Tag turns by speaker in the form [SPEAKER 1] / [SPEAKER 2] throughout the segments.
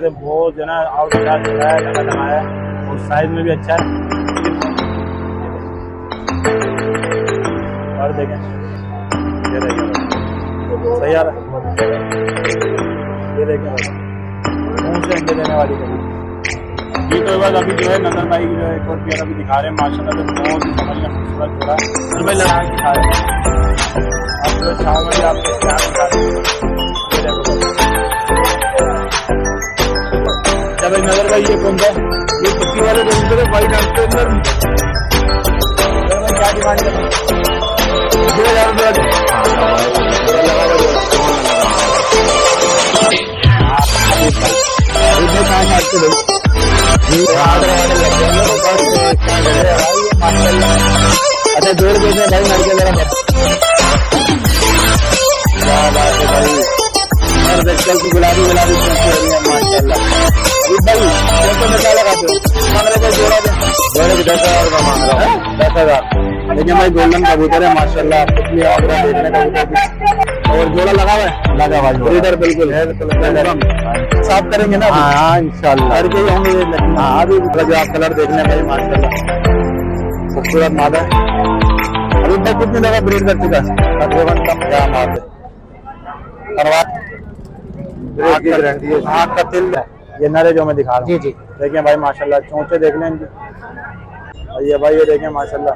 [SPEAKER 1] बहुत जो है ना आउट क्लास जो है लगा लगाया है और साइज में भी अच्छा है। और देखें ये देखें सही आ रहा है। ये देखें मुँह से अंडे देने वाली कबूतर। ये तो बस अभी जो है नजर भाई जो है एक और पेयर अभी दिखा रहे हैं माशाल्लाह से बहुत ही समझ में खूबसूरत जोड़ा है। नजर भाई लगा के दिखा रहे हैं आप जो छाँव में भी आपको क्या दिखा रहे हैं। ये देखो भाई नजर भाई ये कौन सा ये कुत्ती वाले कबूतर है वाइट आंख के अंदर क्या डिमांड है 2000 रुपये अच्छा 2 रुपये में भाई मर के जरा क्या बात है भाई और कल की गुलाबी गुलाबी माशाल्लाह। अभी भाई कैसे में क्या लगाते हो मांग रहे थे जोड़ा दे जोड़े की 10,000 का मांग रहा हूँ 10,000। देखिए भाई गोल्डन कबूतर है माशाल्लाह कितनी आग रहा है देखने कबूतर और जोड़ा लगा हुआ है लगा हुआ ब्रीडर बिल्कुल साफ करेंगे ना। हाँ इंशाल्लाह करके ही होंगे। हाँ अभी आप कलर देखने भाई माशाल्लाह खूबसूरत मादा है। अभी तक कितनी जगह ब्रीड कर चुका है तकरीबन कम क्या बात है आँख का तिल है ये नरे जो मैं दिखा रहा हूँ। जी देखिए भाई माशाल्लाह चोंचे देख लें इनकी और ये भाई ये देखें माशाल्लाह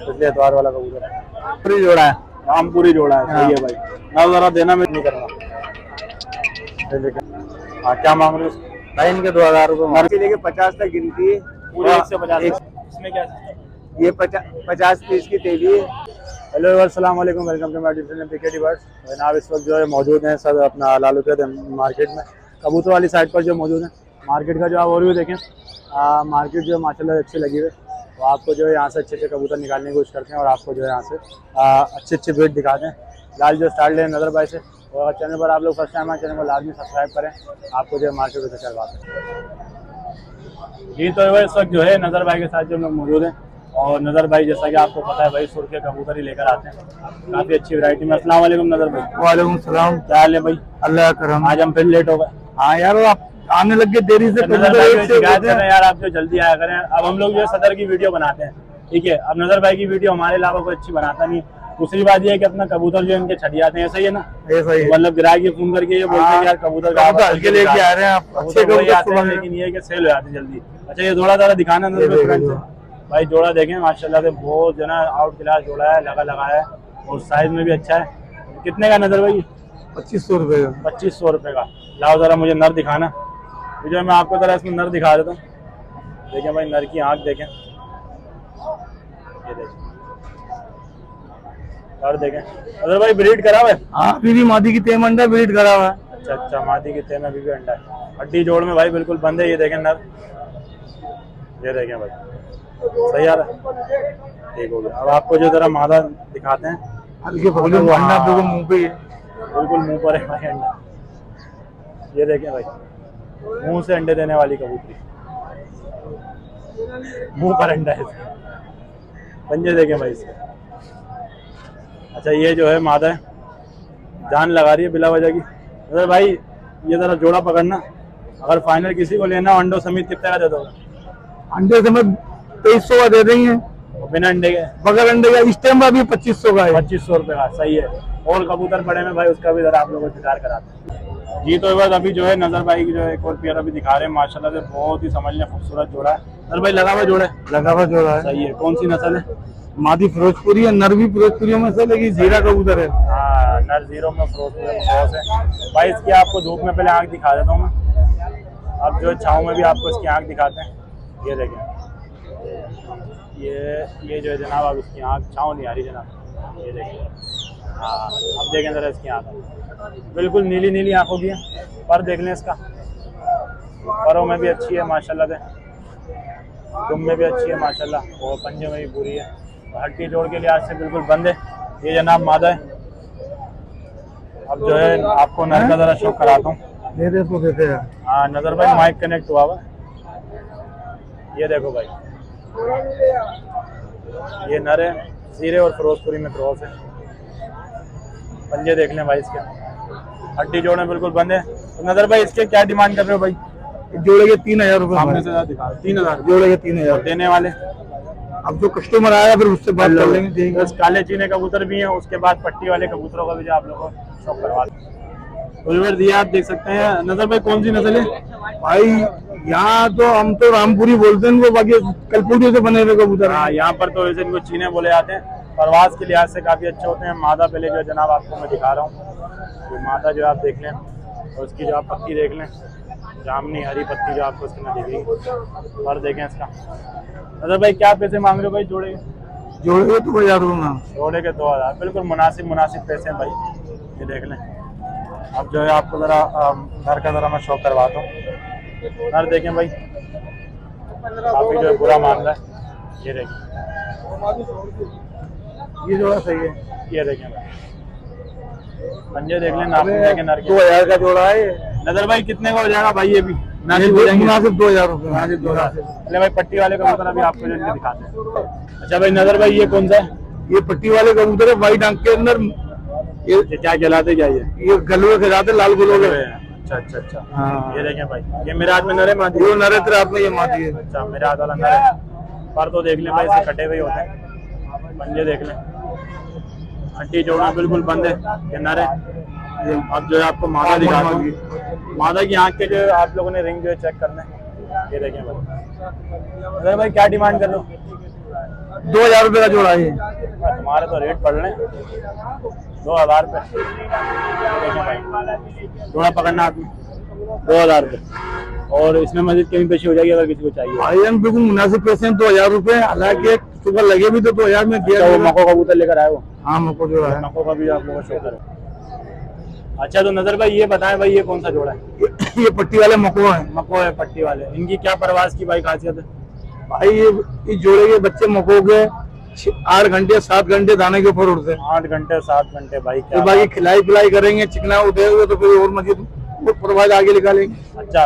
[SPEAKER 1] पिछले एतवार वाला कबूतर पूरी जोड़ा है काम पूरी जोड़ा है। सही है भाई ना जरा देना मैं नहीं करना। हाँ क्या मांग रहे हो भाई इनके 2000 रुपये लेके 50 तक गिनती है पूरे 150 इसमें क्या ये 50 पीस की तेली है। हेलो अस्सलाम वालेकुम वेलकम टू माय डिफरेंट पिकेटी बर्ड्स। जनाब इस वक्त जो है मौजूद हैं सर अपना लालूकत मार्केट में कबूतर वाली साइड पर जो मौजूद है मार्केट का जो आप ओवरव्यू देखें मार्केट जो माशाल्लाह अच्छी लगी हुई तो आपको जो है यहाँ से अच्छे कबूतर निकालने की कोशिश करते हैं और आपको जो है यहाँ से अच्छे ब्रीड दिखाते हैं। लाल जो स्टार्ट ले नजर भाई से और चैनल पर आप लोग फर्स्ट टाइम हमारे चैनल को लाजमी सब्सक्राइब करें आपको जो है मार्केट से करवाते हैं। जी तो इस वक्त जो है नजर भाई के साथ जो लोग मौजूद हैं और नजर भाई जैसा कि आपको पता है भाई सुर्खे कबूतर ही लेकर आते हैं काफी अच्छी वैरायटी में। अस्सलाम वालेकुम नजर भाई। वालेकुम सलाम क्या हाल है भाई अल्लाह करम। आज हम फिर लेट हो गए। हाँ यार आप आने लग गए देरी से यार आप जो जल्दी आया करें। अब हम लोग जो है सदर की वीडियो बनाते हैं ठीक है। अब नजर भाई की वीडियो हमारे अलावा कोई अच्छी बनाता नहीं। दूसरी बात ये है कि अपना कबूतर जो इनके छट जाते हैं ऐसा ही है ना ऐसा ही मतलब ग्राहक की फोन करके ये बोलते हैं यार कबूतर हल्के लेके आ रहे हैं आप अच्छे कबूतर लेकिन ये कि सेल हो जाते हैं जल्दी। अच्छा ये जोड़ा जरा दिखाना भाई जोड़ा देखें माशाल्लाह से बहुत जो है ना आउट क्लास जोड़ा है लगा लगाया है और साइज में भी अच्छा है। कितने का नजर भाई 2500 रुपये का 2500 रुपये का। लाओ जरा मुझे नर दिखाना जो मैं आपको जरा इसमें नर दिखा देता हूँ। देखें भाई नर की आँख देखें ये देखें और देखें अगर भाई ब्रीड करा हुआ है। हाँ अभी भी मादी की तेम अंडा ब्रीड करा हुआ है। अच्छा मादी की तेम अभी भी अंडा है हड्डी जोड़ में भाई बिल्कुल बंद है। ये देखें नर ये देखें भाई सही आ रहा है ठीक हो गया। अब आपको जो जरा मादा दिखाते हैं हल्के फुल्के अंडा बिल्कुल मुंह पे बिल्कुल मुंह पर है भाई अंडा। ये देखें भाई मुंह से अंडे देने वाली कबूतरी मुंह पर अंडा है पंजे देखें भाई इसके। अच्छा ये जो है मादा है जान लगा रही है बिला वजह की। अगर भाई ये जरा जोड़ा पकड़ना अगर फाइनल किसी को लेना अंडों समेत कितने का दे दोगे। अंडे समेत 2300 का दे देंगे बिना अंडे के बगैर अंडे का इस टाइम अभी 2500 का है 2500 रुपये का सही है। और कबूतर पड़े में भाई उसका भी जरा आप लोगों को इंतजार कराते हैं। जी तो बस अभी जो है नजर भाई की जो है एक और पेयर अभी दिखा रहे हैं माशाल्लाह से बहुत ही समझने खूबसूरत जोड़ा है। नजर भाई लगा हुआ जोड़ा है सही है। कौन सी नस्ल है मादी फिरोजपुरी है नर भी फिरोजपुरियों में से लेकिन जीरा कबूतर है। हाँ नर जीरो में फिरोजपुरी में क्रॉस है भाई। इसकी आपको धूप में पहले आँख दिखा देता हूँ मैं। अब जो छाँव में भी आपको इसकी आँख दिखाते हैं। ये देखें ये जो है जनाब अब इसकी आँख छाँव नहीं आ रही जनाब ये देखें। हाँ अब देखें जरा इसकी आँख बिल्कुल नीली नीली आँखों की है पर देख लें इसका परों में भी अच्छी है माशाल्लाह से दुम में भी अच्छी है माशाल्लाह और पंजे में भी पूरी है हड्डी जोड़ के लिहाज से बिल्कुल बंद है। ये जनाब मादा है। अब जो है आपको नर का जरा शो कराता हूँ। हाँ नजर भाई माइक कनेक्ट हुआ हुआ ये देखो भाई ये नर है जीरे और फिरोजपुरी में क्रॉस है। पंजे देख लें भाई इसके हड्डी जोड़े बिल्कुल बंद है। तो नजर भाई इसके क्या डिमांड कर रहे हो भाई जोड़े के 3,000 रुपए।
[SPEAKER 2] सामने से दिखा 3,000
[SPEAKER 1] जोड़े के 3,000।
[SPEAKER 2] देने वाले
[SPEAKER 1] अब जो कस्टमर आया फिर उससे बात कर लेंगे।
[SPEAKER 2] बस काले चीने कबूतर भी हैं, उसके बाद पट्टी वाले कबूतरों का भी जो आप लोगों को शौक करवा दें। दिया आप देख सकते हैं। नजर भाई कौन सी नस्ल है
[SPEAKER 1] भाई? यहाँ तो हम तो रामपुरी बोलते हैं इनको, बाकी कलपुरी से बने हुए कबूतर।
[SPEAKER 2] हाँ, यहाँ पर तो वैसे इनको चीने बोले जाते हैं। परवाज के लिहाज से काफी अच्छे होते हैं। मादा पहले जो जनाब आपको मैं दिखा रहा हूँ, तो मादा जो आप देख लें और उसकी जो आप पत्ती देख लें, जामनी हरी पत्ती जो आपको इसके अंदर दिख रही। और देखें इसका। नजर भाई क्या पैसे मांग रहे हो भाई जोड़े?
[SPEAKER 1] जोड़े के 2,000 रुपये।
[SPEAKER 2] जोड़े के 2,000 बिल्कुल मुनासिब पैसे हैं भाई, ये देख लें। अब जो है आपको जरा घर का जरा मैं शौक करवाता हूँ। घर देखें भाई, काफी जो है बुरा मान रहा है। ये देखें,
[SPEAKER 1] ये जोड़ा सही है।
[SPEAKER 2] ये देखें भाई, पंजे देख लें, नाखून देखें नर के।
[SPEAKER 1] 2,000 का जोड़ा है।
[SPEAKER 2] नजर भाई कितने का हो जाएगा भाई? ये भी
[SPEAKER 1] मुनासिब 2,000 रुपये।
[SPEAKER 2] चले भाई, पट्टी वाले कबूतर अभी आपको जो इनके दिखाते हैं। अच्छा भाई नजर भाई, ये कौन सा है?
[SPEAKER 1] ये पट्टी वाले कबूतर है, व्हाइट आंख के अंदर।
[SPEAKER 2] ये क्या कहलाते, क्या ये
[SPEAKER 1] गलवे खिलाते, लाल गुलोगे।
[SPEAKER 2] अच्छा अच्छा अच्छा।
[SPEAKER 1] हाँ।
[SPEAKER 2] ये देखें भाई, ये मेरे हाथ में नर है मादी?
[SPEAKER 1] वो नर है, तेरे हाथ में ये मादी है।
[SPEAKER 2] अच्छा, मेरे हाथ वाला नर है। पर तो देख लें भाई, इसके कटे हुए होते हैं। पंजे देख लें, हड्डी जोड़ना बिल्कुल बंद है। ये नर है। अब जो है आपको मादा दिखाता हूँ। मादा की आंख के जो आप लोगों ने रिंग जो है चेक करना है। ये देखें भाई। अरे भाई क्या डिमांड कर लो?
[SPEAKER 1] 2,000 रुपये का जोड़ा है।
[SPEAKER 2] तुम्हारे तो रेट पड़ रहे हैं 2,000 रुपये। देखें भाई, जोड़ा पकड़ना आपने 2,000 रुपये। और इसमें मजीद कमी पेशी हो जाएगी अगर किसी को चाहिए।
[SPEAKER 1] भाई हम बिल्कुल मुनासिब पैसे हैं, 2,000 रुपये। हालांकि सुबह लगे भी तो 2,000 में दिया।
[SPEAKER 2] वो मको कबूतर लेकर आए वो?
[SPEAKER 1] हाँ, मको जोड़ा है।
[SPEAKER 2] मको का भी आप लोगों को शो करें। अच्छा तो नजर भाई ये बताएं भाई, ये कौन सा जोड़ा है?
[SPEAKER 1] ये पट्टी वाले मको है।
[SPEAKER 2] मको है, पट्टी वाले। इनकी क्या परवाज की भाई खासियत है?
[SPEAKER 1] भाई ये जोड़े के बच्चे मको के 8 घंटे 7 घंटे दाने के ऊपर उड़ते हैं।
[SPEAKER 2] 8 घंटे 7 घंटे भाई, क्या
[SPEAKER 1] बाकी खिलाई पिलाई करेंगे, चिकना उठेगा तो फिर और मजीद परवाज आगे निकालेंगे।
[SPEAKER 2] अच्छा,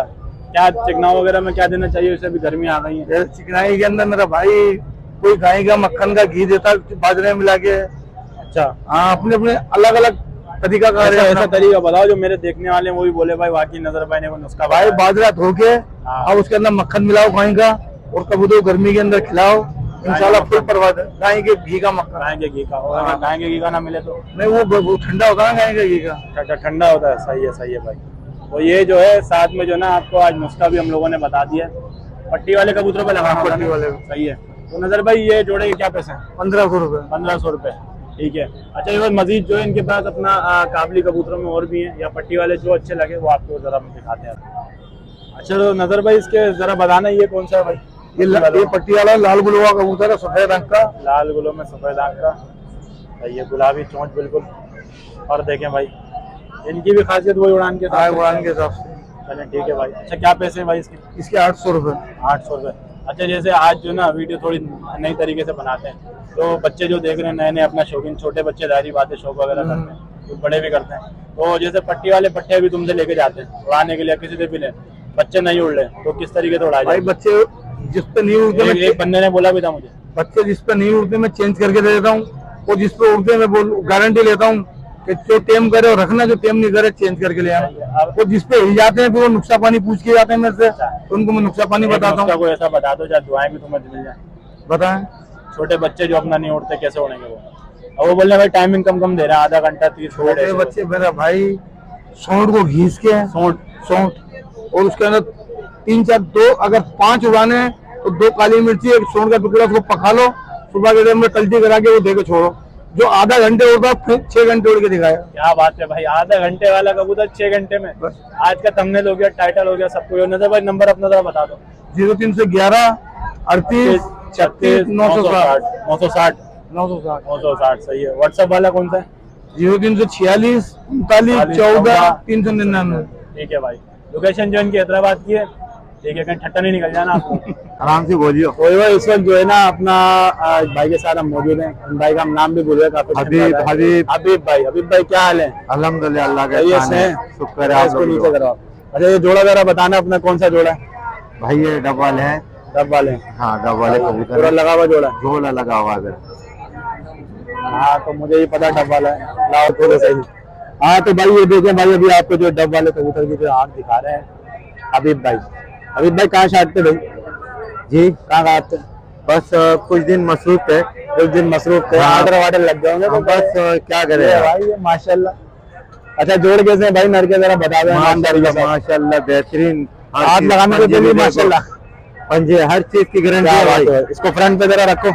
[SPEAKER 2] क्या चिकना वगैरह में क्या देना चाहिए? उसे भी गर्मी आ गई है।
[SPEAKER 1] चिकनाई के अंदर मेरा भाई कोई गाय का मक्खन का घी देता बाजरे में मिला के।
[SPEAKER 2] अच्छा
[SPEAKER 1] हाँ, अपने अपने अलग अलग तरीका का
[SPEAKER 2] ऐसा तरीका बताओ जो मेरे देखने वाले वो भी बोले भाई वाकई नजर भाई ने वो नुस्खा।
[SPEAKER 1] भाई बाजरा धो के अब उसके अंदर मक्खन मिलाओ गाय का, और कबूतर गर्मी के अंदर खिलाओ, इंशाल्लाह फुल परवाज है। गाय के घी का मक्खन,
[SPEAKER 2] गाय के घी का। और अगर गाय के घी का ना मिले तो
[SPEAKER 1] नहीं, वो ठंडा होता है ना गाय के घी का।
[SPEAKER 2] अच्छा, ठंडा होता है। सही है भाई। तो ये जो है साथ में जो ना आपको आज नुस्खा भी हम लोगों ने बता दिया। पट्टी वाले कबूतरों पे लगाना,
[SPEAKER 1] पट्टी वाले।
[SPEAKER 2] सही है। तो नजर भाई ये जोड़े के क्या पैसे हैं?
[SPEAKER 1] 1,500 रुपए।
[SPEAKER 2] 1,500 रुपए, ठीक है। अच्छा, ये मजीद जो है इनके पास अपना काबली कबूतरों में और भी हैं, या पट्टी वाले जो अच्छे लगे वो आपको जरा दिखाते हैं। अच्छा तो नजर भाई इसके जरा बताना, ये कौन सा है भाई?
[SPEAKER 1] ये पट्टी वाला लाल गुलवा कबूतर है, सफेद रंग का।
[SPEAKER 2] लाल गुलों में सफेद रंग का, ये गुलाबी चोंच बिल्कुल। और देखें भाई, इनकी भी खासियत वही उड़ान के साथ,
[SPEAKER 1] उड़ान के हिसाब से।
[SPEAKER 2] चलें ठीक है भाई। अच्छा क्या पैसे हैं भाई इसके?
[SPEAKER 1] इसके 800 रुपए।
[SPEAKER 2] 800 रुपए। अच्छा, जैसे आज जो ना वीडियो थोड़ी नई तरीके से बनाते हैं, तो बच्चे जो देख रहे हैं नए नए अपना शौकीन, छोटे बच्चे जाहिर बात है शौक वगैरह करते हैं, तो बड़े भी करते हैं। तो जैसे पट्टी वाले पट्टे भी तुमसे लेके जाते हैं उड़ाने के लिए, किसी से भी ले, बच्चे नहीं उड़ रहे तो किस तरीके से उड़ाए?
[SPEAKER 1] भाई बच्चे जिस पे नहीं उड़ते,
[SPEAKER 2] एक बंदे ने बोला भी था मुझे,
[SPEAKER 1] बच्चे जिस पे नहीं उड़ते मैं चेंज करके दे देता हूँ, और जिस पे उड़ते मैं गारंटी लेता हूँ कि जो टेम करे और रखना, जो टेम नहीं करे चेंज करके ले आना। वो जिस पे हिल जाते हैं फिर वो नुस्खा पानी पूछ के जाते हैं मेरे से, तो उनको मैं नुस्खा पानी बताता हूँ।
[SPEAKER 2] कोई ऐसा बता दो जहाँ दुआएं भी तुम्हें मिल जाए।
[SPEAKER 1] बताएं,
[SPEAKER 2] छोटे बच्चे जो अपना नहीं उड़ते कैसे उड़ेंगे वो? और वो बोलने भाई टाइमिंग कम दे रहा है, आधा घंटा 30 मिनट।
[SPEAKER 1] छोटे बच्चे मेरा भाई सौंठ को घीस के, सौंठ और उसके अंदर 3-4 2 अगर 5 उड़ाने हैं तो 2 काली मिर्ची, 1 सौंठ का टुकड़ा, उसको पका लो, सुबह के टाइम में टल्टी करा के वो दे के छोड़ो। जो आधा घंटे उड़ता है 6 घंटे उड़ के दिखाया।
[SPEAKER 2] क्या बात है भाई, आधा घंटे वाला कबूतर 6 घंटे में। आज का थंबनेल हो गया, टाइटल हो गया, सब कुछ। नजर भाई नंबर अपना जरा बता दो।
[SPEAKER 1] 0311 38 36 960
[SPEAKER 2] 960 960। सही है। व्हाट्सएप वाला कौन सा है?
[SPEAKER 1] 0346 39 14 399।
[SPEAKER 2] ठीक है भाई। लोकेशन जो इनकी हैदराबाद की है, ठीक है, कहीं ठट्टा नहीं निकल जाना आपको।
[SPEAKER 1] आराम से बोलिए।
[SPEAKER 2] कोई भाई इस वक्त जो है ना अपना भाई के साथ हम मौजूद हैं। भाई का हम नाम भी भूल गए काफी। हबीब भाई क्या हाल है?
[SPEAKER 1] अल्हम्दुलिल्लाह, अल्लाह का
[SPEAKER 2] शुक्र है। इसको नीचे करो। अच्छा ये जोड़ा जरा बताना अपना कौन सा जोड़ा है?
[SPEAKER 1] भाई ये डबल है।
[SPEAKER 2] डबल है?
[SPEAKER 1] हाँ, डबल है कबूतर,
[SPEAKER 2] पूरा लगा हुआ जोड़ा?
[SPEAKER 1] झोला लगा हुआ है।
[SPEAKER 2] हाँ तो मुझे ये पता डबल है, लाओ थोड़े सही। हाँ तो भाई ये देखें भाई, अभी आपको जो डब वाले कबूतर की जो आँख दिखा रहे हैं हबीब भाई,
[SPEAKER 1] अभी भाई कहाँ छाटते भाई?
[SPEAKER 3] जी
[SPEAKER 1] कहाँ काटते?
[SPEAKER 3] बस कुछ दिन मसरूफ थे।
[SPEAKER 1] कुछ दिन मसरूफ थे,
[SPEAKER 3] हाँ।
[SPEAKER 1] ऑर्डर वार्डर लग गए होंगे तो
[SPEAKER 3] बस क्या करें
[SPEAKER 1] ये
[SPEAKER 3] यार।
[SPEAKER 1] भाई ये माशाल्लाह। अच्छा जोड़ कैसे हैं भाई नर के, जरा बता दो ईमानदारी के साथ।
[SPEAKER 3] माशाल्लाह बेहतरीन। हर
[SPEAKER 1] हाथ
[SPEAKER 3] चीज,
[SPEAKER 1] लगाने के
[SPEAKER 3] पंजे
[SPEAKER 1] लिए
[SPEAKER 3] भी देखो,
[SPEAKER 1] माशाल्लाह।
[SPEAKER 3] पंजे हर चीज की गारंटी
[SPEAKER 1] क्या
[SPEAKER 3] है
[SPEAKER 1] बात
[SPEAKER 3] भाई।
[SPEAKER 1] है, इसको फ्रंट पे जरा रखो।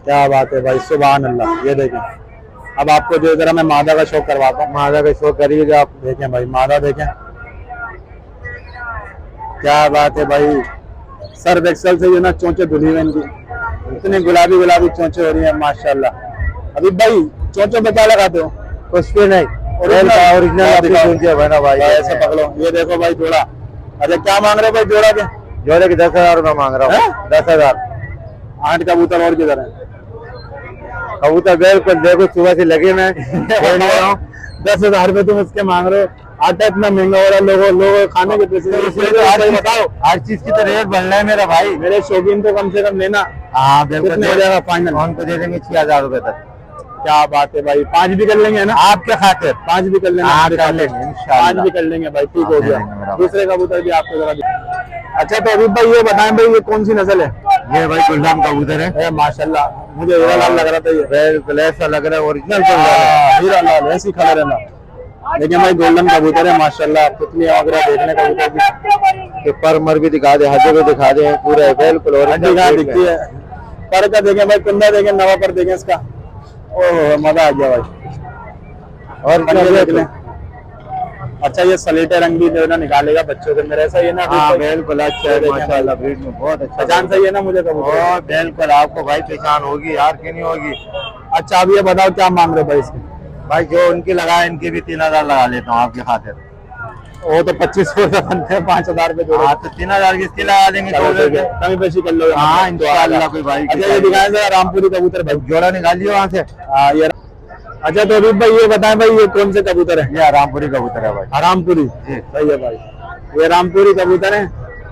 [SPEAKER 1] क्या बात है भाई, सुभान अल्लाह। ये देखें, अब आपको जो जरा मैं मादा का शो करवाता हूँ।
[SPEAKER 3] मादा का शो करिए आप।
[SPEAKER 1] देखें भाई मादा देखें, क्या बात है भाई। सर एक्सल से ये ना चोंचे धुली हुई इनकी, इतनी गुलाबी गुलाबी चोंचे हो रही हैं माशाल्लाह। अभी भाई चोंचों पे क्या लगाते हो?
[SPEAKER 3] कुछ भी नहीं,
[SPEAKER 1] ओरिजिनल भाई ऐसे पकड़ो। ये देखो भाई जोड़ा। अच्छा क्या मांग रहे हो भाई जोड़ा के?
[SPEAKER 3] जोड़े के 10,000 रुपया मांग रहा हूँ। 10,000
[SPEAKER 1] 8 कबूतर और किधर है?
[SPEAKER 3] कबूतर बिल्कुल देखो सुबह से लगे मैं
[SPEAKER 1] 10,000 रुपए तुम इसके मांग रहे हो? आटा इतना महंगा हो रहा है, लोगों खाने के पैसे बताओ।
[SPEAKER 3] हर चीज की तो रेट बढ़ रहा है मेरा भाई।
[SPEAKER 1] मेरे शौकीन तो कम से कम लेना।
[SPEAKER 3] हाँ बिल्कुल
[SPEAKER 1] कितने हो जाएगा फाइनल?
[SPEAKER 3] उनको दे देंगे 6,000 रुपए तक।
[SPEAKER 1] क्या बात है भाई, 5 भी कर लेंगे ना?
[SPEAKER 3] आपके खातिर
[SPEAKER 1] 5 भी कर लेंगे,
[SPEAKER 3] हाँ,
[SPEAKER 1] हमारे
[SPEAKER 3] कर
[SPEAKER 1] खातिर।
[SPEAKER 3] लेंगे, इंशाल्लाह।
[SPEAKER 1] 5 भी कर लेंगे भाई, ठीक हो
[SPEAKER 3] दे देंगे मेरा
[SPEAKER 1] गया।
[SPEAKER 3] भाई।
[SPEAKER 1] दूसरे कबूतर भी आपको जरा अच्छा तो अभी भाई ये बताएं भाई ये कौन सी नस्ल है?
[SPEAKER 3] ये भाई गुलदाम कबूतर है।
[SPEAKER 1] माशाल्लाह, मुझे हीरा लाल लग रहा था ये।
[SPEAKER 3] बिल्कुल ऐसा लग रहा है ओरिजिनल
[SPEAKER 1] हीरा लाल ऐसी कलर है ना। लेकिन भाई गोल्डन कबूतर है माशाल्लाह। पुतली वगैरह देखने कबूतर की,
[SPEAKER 3] पर मर भी दिखा दे, हाथों को दिखा दे पूरा बिल्कुल
[SPEAKER 1] हड्डी कहाँ दिखती है? पर का देखें भाई, कुंदा देखें, नवा पर देखें इसका। ओह मजा आ गया भाई। और पंजे देख लें। अच्छा ये सलेटे रंग भी जो ना निकालेगा बच्चों से मेरे, ऐसा ये ना?
[SPEAKER 3] हाँ बिल्कुल अच्छा है माशाल्लाह, ब्रीड में बहुत अच्छा।
[SPEAKER 1] पहचान सही है ना मुझे कबूतर?
[SPEAKER 3] और बिल्कुल आपको भाई पहचान होगी यार, क्यों नहीं होगी।
[SPEAKER 1] अच्छा अब ये बताओ क्या मांग रहे हो भाई इसके?
[SPEAKER 3] भाई जो उनकी लगा इनकी भी 3,000 लगा लेता हूँ आपकी खातिर।
[SPEAKER 1] वो तो 2500 का बनते हैं, 5,000 रुपए जोड़े।
[SPEAKER 3] हाँ तो 3,000 किसकी लगा देंगे?
[SPEAKER 1] कमी पेशी कर लो।
[SPEAKER 3] हाँ इंशाल्लाह कोई भाई।
[SPEAKER 1] अच्छा ये दिखाएं जरा रामपुरी कबूतर भाई,
[SPEAKER 3] जोड़ा निकालिए वहाँ से।
[SPEAKER 1] हाँ ये। अच्छा तो अभी भाई ये बताएं भाई ये कौन से कबूतर है?
[SPEAKER 3] ये रामपुरी कबूतर है भाई।
[SPEAKER 1] रामपुरी
[SPEAKER 3] जी
[SPEAKER 1] सही है भाई, ये रामपुरी कबूतर है।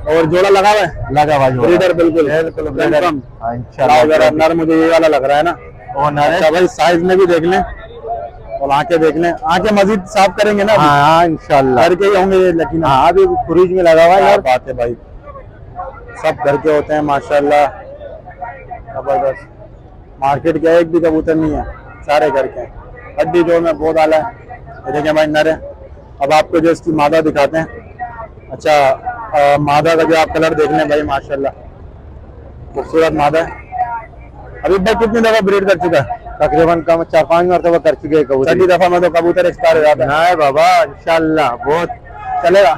[SPEAKER 1] और जोड़ा लगा हुआ है?
[SPEAKER 3] लगा भाई
[SPEAKER 1] ब्रीडर बिल्कुल
[SPEAKER 3] बिल्कुल
[SPEAKER 1] कंफर्म।
[SPEAKER 3] इंशाल्लाह।
[SPEAKER 1] जरा नर मुझे ये वाला लग रहा है ना।
[SPEAKER 3] और नर
[SPEAKER 1] अच्छा भाई साइज में भी देख लें और आंखें देख लें। आंखें मजीद साफ करेंगे ना?
[SPEAKER 3] हाँ इंशाल्लाह
[SPEAKER 1] घर के ही होंगे ये लेकिन।
[SPEAKER 3] हाँ अभी फ्रिज में लगा हुआ है यार।
[SPEAKER 1] बात है भाई, सब घर के होते हैं माशाल्लाह, जबरदस्त। मार्केट के एक भी कबूतर नहीं है, सारे घर के हैं। हड्डी जोड़ में बहुत आला है। ये देखें भाई नर है। अब आपको जो इसकी मादा दिखाते हैं। अच्छा मादा का जो आप कलर देख लें भाई माशाल्लाह, खूबसूरत मादा है। अभी भाई कितनी दफा ब्रीड कर चुका है?
[SPEAKER 3] तकरीबन कम 4-5 मरतबा कर चुके हैं कबूतर।
[SPEAKER 1] 6 दफा में तो कबूतर एक्सपायर हो जाता है।
[SPEAKER 3] नहीं बाबा इंशाल्लाह बहुत
[SPEAKER 1] चलेगा,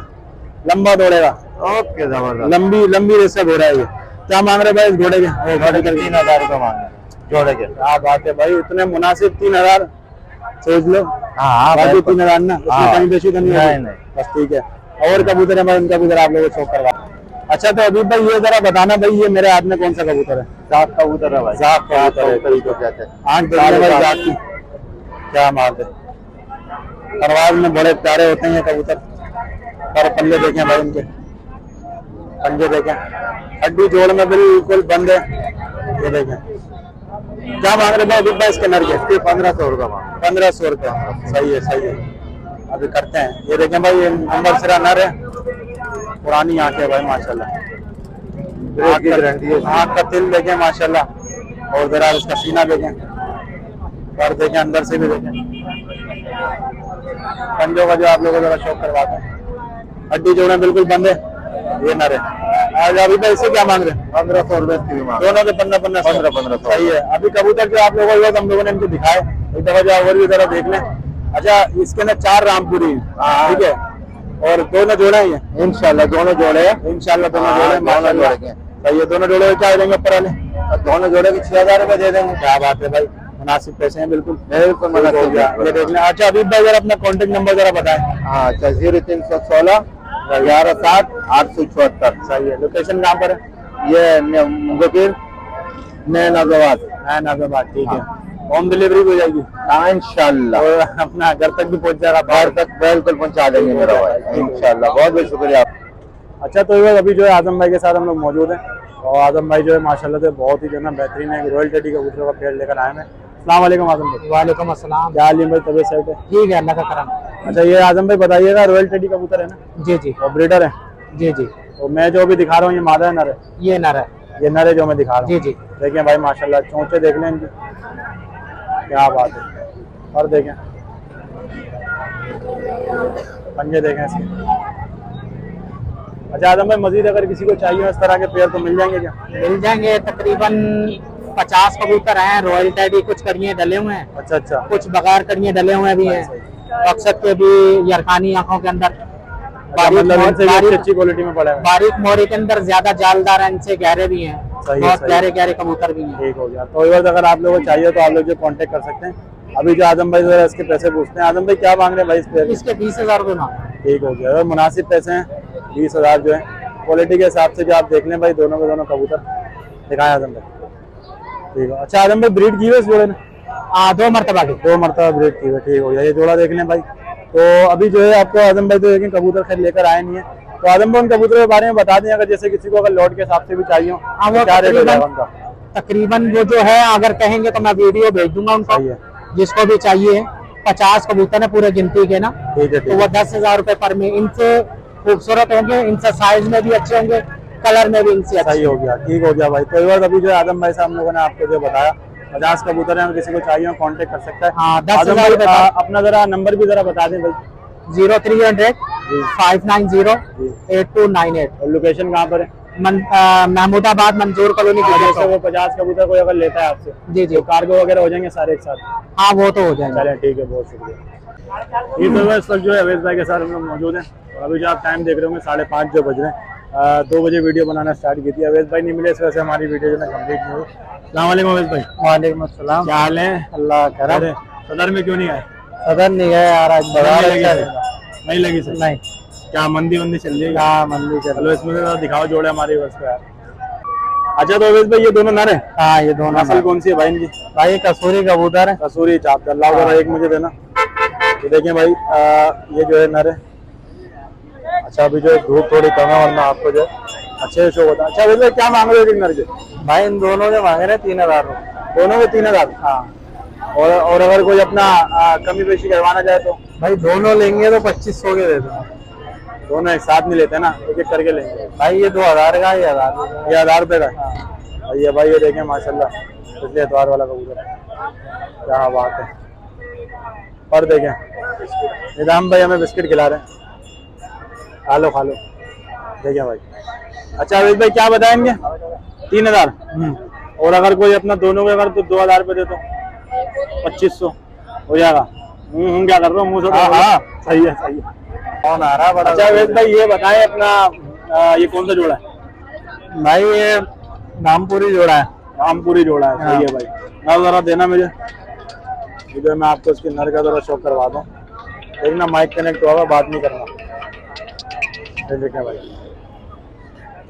[SPEAKER 1] लंबा दौड़ेगा।
[SPEAKER 3] ओके जबरदस्त।
[SPEAKER 1] लंबी रेस का घोड़ा है ये। क्या मांग रहे भाई इस घोड़े के?
[SPEAKER 3] जोड़े के 3,000 रुपये मांगे जोड़े के।
[SPEAKER 1] क्या बात है भाई, इतने मुनासिब 3,000 सोच लो।
[SPEAKER 3] हाँ
[SPEAKER 1] बाकी 3,000 ना,
[SPEAKER 3] हाँ।
[SPEAKER 1] कहीं बेची तो नहीं
[SPEAKER 3] नहीं,
[SPEAKER 1] होगी?
[SPEAKER 3] नहीं।
[SPEAKER 1] बस ठीक है। और कबूतर है भाई, उनका भी जरा आप लोगों को शौक करवा। अच्छा तो अभी भाई ये जरा बताना भाई ये मेरे हाथ में कौन सा कबूतर है?
[SPEAKER 3] सात कबूतर है भाई।
[SPEAKER 1] जात कबूतर है,
[SPEAKER 3] कबूतर को कहते हैं।
[SPEAKER 1] आंख देखने वाली जात की। क्या मार दे, परवाज में बड़े प्यारे होते हैं ये कबूतर। पर पल्ले देखें भाई इनके, पंजे देखें, हड्डी जोड़ में बिल्कुल बंद है। ये देखें क्या मांग रहे भाई भाई इसके नर के?
[SPEAKER 3] 1,500 रुपये मांग।
[SPEAKER 1] 1,500 रुपया। सही है सही है, अभी करते हैं। ये देखें भाई ये नंबर सिरा नर है, पुरानी आंखें भाई माशाल्लाह।
[SPEAKER 3] ब्रीड की गारंटी है।
[SPEAKER 1] आंख का तिल देखें माशाल्लाह, और जरा उसका सीना देखें, पर देखें अंदर से भी देखें। पंजों का जो आप लोगों को जरा शौक करवाते हैं। हड्डी जोड़े बिल्कुल बंद है, ये नर है। आज अभी भाई इसे क्या मांग रहे हैं?
[SPEAKER 3] 1,500 रुपये की भी मांग।
[SPEAKER 1] दोनों के 1500
[SPEAKER 3] 1500
[SPEAKER 1] सही है। अभी कबूतर जो आप लोगों को हम लोगों ने इनको दिखाए, एक दफा जो और भी जरा देख लें। अच्छा इसके अंदर 4 रामपुरी हैं, ठीक है, और दोनों जोड़े हैं ये?
[SPEAKER 3] इंशाल्लाह दोनों जोड़े हैं।
[SPEAKER 1] इंशाल्लाह दोनों
[SPEAKER 3] हाँ,
[SPEAKER 1] जोड़े
[SPEAKER 3] दोनों
[SPEAKER 1] माशाल्लाह।
[SPEAKER 3] जोड़े के।
[SPEAKER 1] सही है, दोनों जोड़े क्या देंगे ऊपर वाले?
[SPEAKER 3] दोनों जोड़े के 6,000 रुपये दे देंगे।
[SPEAKER 1] क्या बात है भाई, मुनासिब पैसे हैं बिल्कुल।
[SPEAKER 3] बिल्कुल
[SPEAKER 1] हो गया, ये देख लें। अच्छा अभी भाई जरा अपना कॉन्टेक्ट नंबर जरा बताएं।
[SPEAKER 3] हाँ 0316 11/7 874।
[SPEAKER 1] सही है। लोकेशन कहाँ पर है?
[SPEAKER 3] ये मुगफिर
[SPEAKER 1] नैनाबाद, ठीक है। होम डिलीवरी हो जाएगी?
[SPEAKER 3] हाँ इंशाल्लाह
[SPEAKER 1] और अपना घर तक भी पहुंच जाएगा?
[SPEAKER 3] घर तक बिल्कुल पहुंचा देंगे मेरा भाई इंशाल्लाह। बहुत बहुत शुक्रिया आप।
[SPEAKER 1] अच्छा तो ये अभी जो है आजम भाई के साथ हम लोग मौजूद हैं, और आजम भाई जो है माशाल्लाह से बहुत ही जो है ना बेहतरीन है, रॉयल टेडी कबूतरों का पेड़ लेकर आए हैं। अस्सलाम वालेकुम आजम भाई।
[SPEAKER 4] वालेकुम अस्सलाम।
[SPEAKER 1] क्या हाल है भाई, तबीयत सेट है?
[SPEAKER 4] ठीक है, अल्लाह का करम।
[SPEAKER 1] अच्छा ये आजम भाई बताइएगा, रॉयल टेडी कबूतर है ना?
[SPEAKER 4] जी जी
[SPEAKER 1] और ब्रीडर है?
[SPEAKER 4] जी जी।
[SPEAKER 2] तो मैं जो भी दिखा रहा हूँ ये मादा है नर है?
[SPEAKER 4] ये नर है।
[SPEAKER 2] ये नर है जो मैं दिखा रहा हूँ।
[SPEAKER 4] जी जी।
[SPEAKER 2] देखिए भाई माशाल्लाह चोंचे देख लें इनकी, क्या बात है। और देखें पंजे देखें इसके। अच्छा आदम भाई मजीद अगर किसी को चाहिए इस तरह के पेयर तो मिल जाएंगे क्या?
[SPEAKER 4] मिल जाएंगे, तकरीबन 50 कबूतर हैं। रॉयल टैडी कुछ कड़िए डले हुए हैं,
[SPEAKER 2] अच्छा अच्छा।
[SPEAKER 4] कुछ बगैर कड़िए डले हुए भी हैं। अक्सर के भी यरखानी आंखों के अंदर
[SPEAKER 2] मतलब इनसे भी अच्छी क्वालिटी में पड़ा है।
[SPEAKER 4] बारीक मोरी के अंदर ज्यादा जालदार है, इनसे गहरे भी हैं, बहुत गहरे गहरे कबूतर भी हैं।
[SPEAKER 2] ठीक हो गया। तो अगर आप लोगों को चाहिए तो आप लोग जो कांटेक्ट कर सकते हैं। अभी जो आदम भाई जरा इसके पैसे पूछते हैं। आदम भाई क्या मांग रहे हैं भाई इस पेयर?
[SPEAKER 4] इसके 20,000 रुपये मांग।
[SPEAKER 2] ठीक हो गया। अगर मुनासिब पैसे हैं 20,000 जो है क्वालिटी के हिसाब से जो आप देख लें भाई, दोनों के दोनों कबूतर दिखाएं आदम भाई। ठीक है। अच्छा आदम भाई ब्रीड की हुई इस जोड़े ने?
[SPEAKER 4] 2 मरतबा की।
[SPEAKER 2] 2 मरतबा ब्रीड की हुई। ठीक हो गया। ये जोड़ा देख लें भाई। तो अभी जो है आपको आदम भाई तो लेकिन कबूतर खैर लेकर आए नहीं है, तो आदम भाई उन कबूतर के बारे में बता दें अगर जैसे किसी को अगर लॉट के हिसाब से भी चाहिए हो तो क्या रेट हो जाएगा उनका?
[SPEAKER 4] तकरीबन वो जो है अगर कहेंगे तो मैं वीडियो भेज दूंगा उनको, जिसको भी चाहिए। 50 कबूतर है पूरे गिनती के ना, तो वो 10,000 रुपए पर में। इनसे खूबसूरत होंगे, इनसे साइज में भी अच्छे होंगे, कलर में भी इनसे
[SPEAKER 2] सही हो गया। ठीक हो गया भाई। तो बार अभी जो है आदम भाई साहब लोगों ने आपको जो बताया 50 कबूतर है, किसी को चाहिए कांटेक्ट कर सकता है।
[SPEAKER 4] हाँ,
[SPEAKER 2] आदम भाई अपना जरा नंबर भी जरा बता दें भाई।
[SPEAKER 4] 0300 590 8298।
[SPEAKER 2] और लोकेशन कहाँ पर है?
[SPEAKER 4] महमूदाबाद मंजूर कॉलोनी।
[SPEAKER 2] जैसे वो 50 कबूतर कोई अगर लेता है आपसे
[SPEAKER 4] जी जी,
[SPEAKER 2] तो कार्गो वगैरह हो जाएंगे सारे एक साथ?
[SPEAKER 4] हाँ वो तो हो जाएंगे।
[SPEAKER 2] चले ठीक है, बहुत शुक्रिया। ये तो इस वक्त जो है अवैध भाई के साथ हम लोग मौजूद हैं। और अभी जो आप टाइम देख रहे होंगे 5:30 जो बज रहे हैं। 2 बजे वीडियो बनाना स्टार्ट की थी, अवैध भाई नहीं मिले, इस वजह से हमारी वीडियो जो है कंप्लीट नहीं हुई। अस्सलाम वालेकुम अवैध भाई।
[SPEAKER 4] वालेकुम अस्सलाम।
[SPEAKER 2] क्या हाल है?
[SPEAKER 4] अल्लाह करे।
[SPEAKER 2] सदर में क्यों नहीं आए?
[SPEAKER 4] सदर नहीं गए यार, आज बाजार
[SPEAKER 2] नहीं लगी सर?
[SPEAKER 4] नहीं।
[SPEAKER 2] क्या मंदी वंदी चल रही है?
[SPEAKER 4] हाँ मंदी चल।
[SPEAKER 2] चलो इसमें तो दिखाओ जोड़े हमारे वर्ष पे यार। अच्छा तो अवैध भाई ये दोनों नर है?
[SPEAKER 4] हाँ ये दोनों।
[SPEAKER 2] नस्ल कौन सी है भाई इनकी?
[SPEAKER 4] भाई कसूरी कबूतर है।
[SPEAKER 2] कसूरी चाप अल्लाह जरा एक मुझे देना। ये देखें भाई ये जो है नर है। अच्छा अभी जो धूप थोड़ी कम है वरना आपको जो अच्छे शो होता है। अच्छा अवैध भाई क्या मांग रहे हो नर के?
[SPEAKER 4] भाई इन दोनों के मांग रहे 3,000 रुपये।
[SPEAKER 2] दोनों के 3,000? हाँ। और अगर कोई अपना कमी पेशी करवाना चाहे तो?
[SPEAKER 4] भाई दोनों लेंगे तो 2500 के दे दूंगा।
[SPEAKER 2] दोनों एक साथ नहीं लेते ना, एक एक करके लेंगे।
[SPEAKER 4] भाई ये 2,000 का, ये
[SPEAKER 2] 1,000 रुपए का? हाँ। ये भाई ये देखें माशाल्लाह पिछले एतवार वाला कबूतर, क्या बात है। और देखें निजाम भाई हमें बिस्किट खिला रहे हैं, खा लो खा लो। देखें भाई। अच्छा अवैध भाई क्या बताएंगे? 3,000। और अगर कोई अपना दोनों के अगर तो 2,000 रुपये दे तो 2500 हो जाएगा। क्या कर रहा हूँ मुँह से? हाँ सही है सही है।
[SPEAKER 4] कौन आ रहा बड़ा?
[SPEAKER 2] अच्छा अवैध भाई ये बताएं अपना ये कौन सा जोड़ा है?
[SPEAKER 4] भाई ये नामपुरी जोड़ा है।
[SPEAKER 2] नामपुरी जोड़ा है। सही है भाई। ना जरा देना मुझे, इधर मैं आपको इसके नर का जरा शो करवा दूँ। देखना माइक कनेक्ट होगा, बात नहीं करना। देखें भाई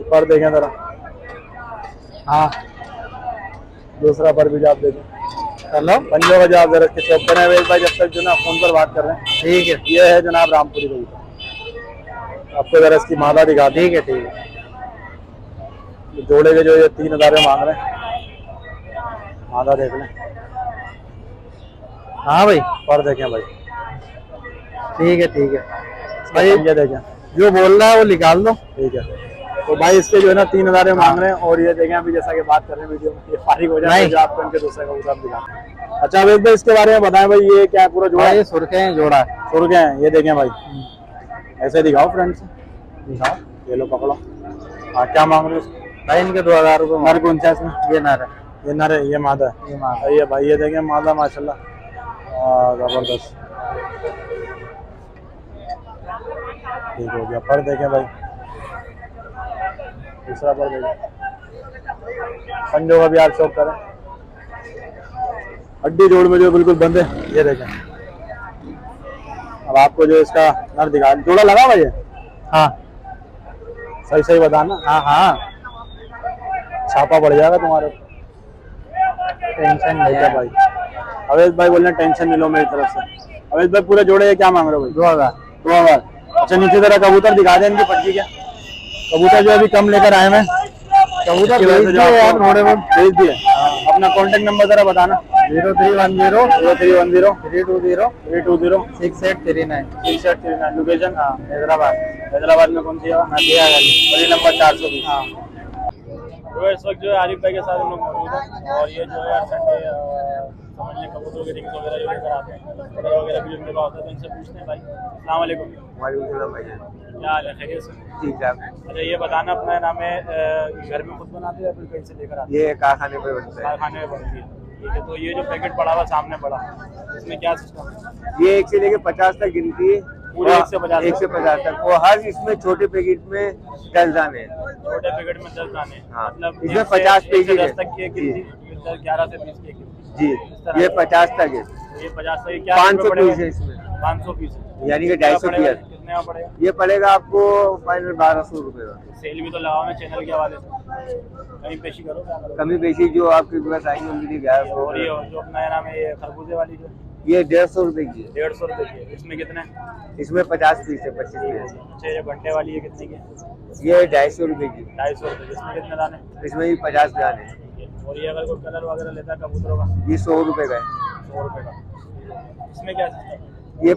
[SPEAKER 2] ऊपर देखें जरा।
[SPEAKER 4] हाँ
[SPEAKER 2] दूसरा पर भी आप देखें।
[SPEAKER 4] हेलो
[SPEAKER 2] पंजों का जवाब जरा इसके शॉप पर है भाई, जब तक जो ना फोन पर बात कर रहे हैं।
[SPEAKER 4] ठीक है।
[SPEAKER 2] ये है जनाब रामपुरी कबूतर। आपको जरा इसकी मादा दिखा।
[SPEAKER 4] ठीक है ठीक है।
[SPEAKER 2] जोड़े के जो ये 3,000 मांग रहे हैं, मादा देख लें।
[SPEAKER 4] हाँ भाई
[SPEAKER 2] पर देखें भाई।
[SPEAKER 4] ठीक है ठीक है
[SPEAKER 2] भाई ये देखें,
[SPEAKER 4] जो बोल रहा है वो निकाल दो।
[SPEAKER 2] ठीक है। तो भाई इसके जो है ना 3,000 मांग रहे हैं। और ये देखें अभी जैसा कि बात कर रहे हैं वीडियो में, ये फारिग हो जाए जो आपको इनके दूसरे कबूतर दिखा। अच्छा अवैध भाई इसके बारे में बताएं भाई, ये क्या है पूरा जोड़ा?
[SPEAKER 4] ये सुर्खे हैं, जोड़ा है।
[SPEAKER 2] सुर्खे हैं। ये देखें भाई, ऐसे दिखाओ फ्रेंड से, दिखाओ। ये लो पकड़ो। हाँ क्या मांग रहे हो?
[SPEAKER 4] भाई इनके 2,000 रुपये।
[SPEAKER 2] नर कौन सा इसमें?
[SPEAKER 4] ये नर है।
[SPEAKER 2] ये नर है, ये मादा है।
[SPEAKER 4] ये मादा।
[SPEAKER 2] ये भाई ये देखें मादा माशाल्लाह जबरदस्त। ठीक हो गया। पर देखें भाई दूसरा पर देखें। पंजों का भी आप शौक करें। हड्डी जोड़ में जो बिल्कुल बंद है। ये देखें। अब आपको जो इसका नर दिखा, जोड़ा लगा भाई?
[SPEAKER 4] हाँ
[SPEAKER 2] सही सही बताना।
[SPEAKER 4] हाँ हाँ
[SPEAKER 2] छापा बढ़ जाएगा तुम्हारे।
[SPEAKER 4] टेंशन नहीं है
[SPEAKER 2] भाई। अवैध भाई बोलना टेंशन नहीं लो मेरी तरफ से। अवैध भाई पूरे जोड़े क्या मांग रहे हो भाई?
[SPEAKER 4] 2,000।
[SPEAKER 2] 2,000। अच्छा नीचे जरा कबूतर दिखा दें इनकी पटकी। क्या कबूतर जो अभी कम लेकर आए हैं,
[SPEAKER 4] कबूतर
[SPEAKER 2] भेज दिए। अपना कांटेक्ट नंबर जरा बताना।
[SPEAKER 4] 0310
[SPEAKER 2] 0310
[SPEAKER 4] 320
[SPEAKER 2] 320
[SPEAKER 4] 6839।
[SPEAKER 2] 6839। लोकेशन
[SPEAKER 4] हैदराबाद।
[SPEAKER 2] हैदराबाद में कौन सी जगह? नदिया गली, गली नंबर 420। तो इस वक्त जो है आरिफ भाई के साथ हम लोग मौजूद हैं और ये जो है संडे समझ लें कबूतरों के रिंग्स वगैरह जो लेकर आते हैं ऑर्डर वगैरह भी उनके पास होता है, तो इनसे पूछते हैं भाई। अस्सलाम वालेकुम।
[SPEAKER 1] वालेकुम सलाम भाई।
[SPEAKER 2] क्या हाल है, खैरियत से?
[SPEAKER 1] ठीक ठाक।
[SPEAKER 2] अच्छा ये बताना अपना नाम है, घर में खुद बनाते हैं या फिर कहीं से लेकर आते हैं?
[SPEAKER 1] ये कारखाने पे बनता है।
[SPEAKER 2] कारखाने में बनती है, ठीक है। तो ये जो पैकेट पड़ा हुआ सामने पड़ा, इसमें क्या सिस्टम है?
[SPEAKER 1] ये 1 से लेके 50 तक गिनती है।
[SPEAKER 2] पूरे 1 से 50
[SPEAKER 1] 1 से 50 तक। वो हर इसमें छोटे पैकेट में 10 दाने हैं।
[SPEAKER 2] छोटे पैकेट में 10 दाने,
[SPEAKER 1] हाँ,
[SPEAKER 2] मतलब
[SPEAKER 1] इसमें
[SPEAKER 2] 1
[SPEAKER 1] 50
[SPEAKER 2] से
[SPEAKER 1] पैकेट
[SPEAKER 2] 10
[SPEAKER 1] है।
[SPEAKER 2] तक की एक गिनती, फिर 10, 11 से 20 की एक गिनती।
[SPEAKER 1] जी,
[SPEAKER 2] इस तरह
[SPEAKER 1] ये
[SPEAKER 2] है।
[SPEAKER 1] 50 तक है।
[SPEAKER 2] ये 50 तक क्या
[SPEAKER 1] 500
[SPEAKER 2] पड़ेगा?
[SPEAKER 1] पीस है इसमें,
[SPEAKER 2] 500 पीस है,
[SPEAKER 1] यानी कि
[SPEAKER 2] कितना
[SPEAKER 1] 250
[SPEAKER 2] पड़ेगा?
[SPEAKER 1] पीस।
[SPEAKER 2] कितने का पड़ेगा?
[SPEAKER 1] ये पड़ेगा आपको फाइनल 1200 रुपए का।
[SPEAKER 2] सेल भी तो लगाओ ना चैनल के हवाले से, कहीं पेशी करो, क्या करो?
[SPEAKER 1] कमी पेशी जो आपके पास आएंगे उनके लिए क्या है?
[SPEAKER 2] और ये जो अपना है नाम है ये खरबूजे वाली जो
[SPEAKER 1] ये 150 रुपए की है।
[SPEAKER 2] 150 रुपए की है, इसमें कितने?
[SPEAKER 1] इसमें 50 पीस है, 25 पीस।
[SPEAKER 2] अच्छा ये घंटे वाली है कितने की?
[SPEAKER 1] ये 250 रुपए की।
[SPEAKER 2] 250 रुपए, इसमें कितने दाने?
[SPEAKER 1] इसमें भी 50 दाने।
[SPEAKER 2] और ये अगर कोई कलर वगैरह लेता है कबूतरों का?
[SPEAKER 1] ये 100 रुपए का है।
[SPEAKER 2] 100 रुपए का। इसमें क्या सिस्टम?
[SPEAKER 1] ये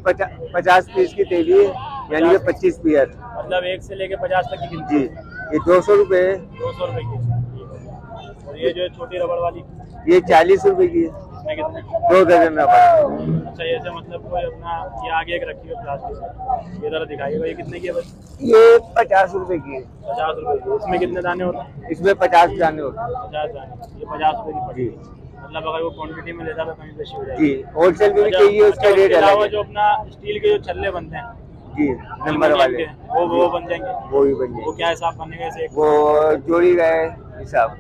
[SPEAKER 1] 50 पीस की थैली है, यानी कि 25 पीस।
[SPEAKER 2] मतलब 1 से लेके 50 तक की गिनती
[SPEAKER 1] जी,
[SPEAKER 2] है।
[SPEAKER 1] ये 200 रुपए है।
[SPEAKER 2] 200 रुपए की। और ये जो है छोटी रबड़ वाली,
[SPEAKER 1] ये 40 रुपए की है।
[SPEAKER 2] इसमें कितने?
[SPEAKER 1] 2 दर्जन रबड़।
[SPEAKER 2] अच्छा ये से मतलब कोई अपना ये आगे एक रखी है प्लास्टिक, ये जरा दिखाइएगा, ये कितने की है बस?
[SPEAKER 1] ये 50 रुपए की है।
[SPEAKER 2] 50 रुपए की। इसमें कितने दाने होते हैं?
[SPEAKER 1] इसमें 50 दाने होते हैं।
[SPEAKER 2] 50 दाने, ये 50 रुपए की पड़ी। मतलब अगर वो क्वांटिटी में लेता तो कहीं बेशी हो जाएगी।
[SPEAKER 1] जी, होलसेल में भी
[SPEAKER 2] अच्छा,
[SPEAKER 1] चाहिए, उसका
[SPEAKER 2] उसके
[SPEAKER 1] रेट
[SPEAKER 2] अलावा
[SPEAKER 1] अलग है।
[SPEAKER 2] जो अपना स्टील के जो छल्ले बनते हैं
[SPEAKER 1] जी, नंबर वाले
[SPEAKER 2] वो बन जाएंगे।
[SPEAKER 1] वो भी बन
[SPEAKER 2] वो
[SPEAKER 1] जाएंगे।
[SPEAKER 2] क्या हिसाब करने का? इसे एक
[SPEAKER 1] वो जोड़ी गए हिसाब,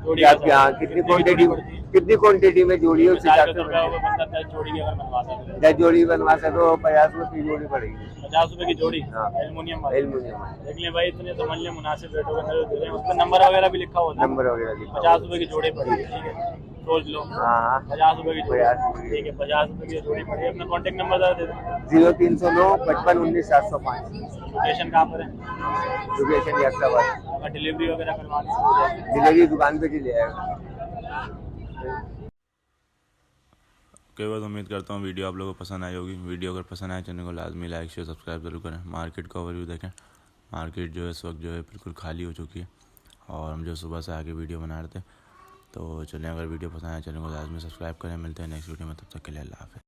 [SPEAKER 2] जोड़ी
[SPEAKER 1] कि आपके
[SPEAKER 2] का
[SPEAKER 1] यहाँ
[SPEAKER 2] हिसाब।
[SPEAKER 1] कितनी
[SPEAKER 2] कितने की जोड़ी पड़ती है?
[SPEAKER 1] कितनी क्वांटिटी में जोड़ी है उस
[SPEAKER 2] मिसाल
[SPEAKER 1] हिसाब
[SPEAKER 2] के
[SPEAKER 1] से
[SPEAKER 2] तौर पे अगर बंदा 10 जोड़ी की अगर बनवाता है
[SPEAKER 1] 10 जोड़ी बनवा सके तो 50 रुपए की जोड़ी पड़ेगी।
[SPEAKER 2] 50 रुपए की जोड़ी,
[SPEAKER 1] हाँ।
[SPEAKER 2] एल्युमिनियम वाली।
[SPEAKER 1] एल्युमिनियम
[SPEAKER 2] देख लें भाई, इतने समझ लें मुनासिब रेटों के अंदर दे रहे हैं, उस पर नंबर वगैरह भी लिखा होता है।
[SPEAKER 1] नंबर वगैरह लिखा
[SPEAKER 2] 50 रुपए की जोड़ी पड़ी है, ठीक है, सोच लो।
[SPEAKER 1] हाँ,
[SPEAKER 2] 50 रुपए की जोड़ी,
[SPEAKER 1] 50 रुपए की।
[SPEAKER 2] ठीक है, 50 रुपए की जोड़ी पड़ी है। अपना कॉन्टेक्ट नंबर जरा दे दें।
[SPEAKER 1] 0309 55 19 705।
[SPEAKER 2] लोकेशन कहाँ पर है?
[SPEAKER 1] लोकेशन हैदराबाद।
[SPEAKER 2] अगर डिलीवरी वगैरह करवानी है तो हो जाएगी।
[SPEAKER 1] डिलीवरी दुकान पे ही जाएगा।
[SPEAKER 5] कई बार उम्मीद करता हूँ वीडियो आप लोगों को पसंद आई होगी। वीडियो अगर पसंद आए चैनल को लाजमी लाइक शेयर सब्सक्राइब जरूर करें। मार्केट का ओवरव्यू देखें। मार्केट जो है इस वक्त जो है बिल्कुल खाली हो चुकी है और हम जो सुबह से आगे वीडियो बना रहे थे। तो चलें, अगर वीडियो पसंद आए चैनल को लाजमी सब्सक्राइब करें। मिलते हैं नेक्स्ट वीडियो में, तब तक के लिए अल्लाह हाफ़िज़।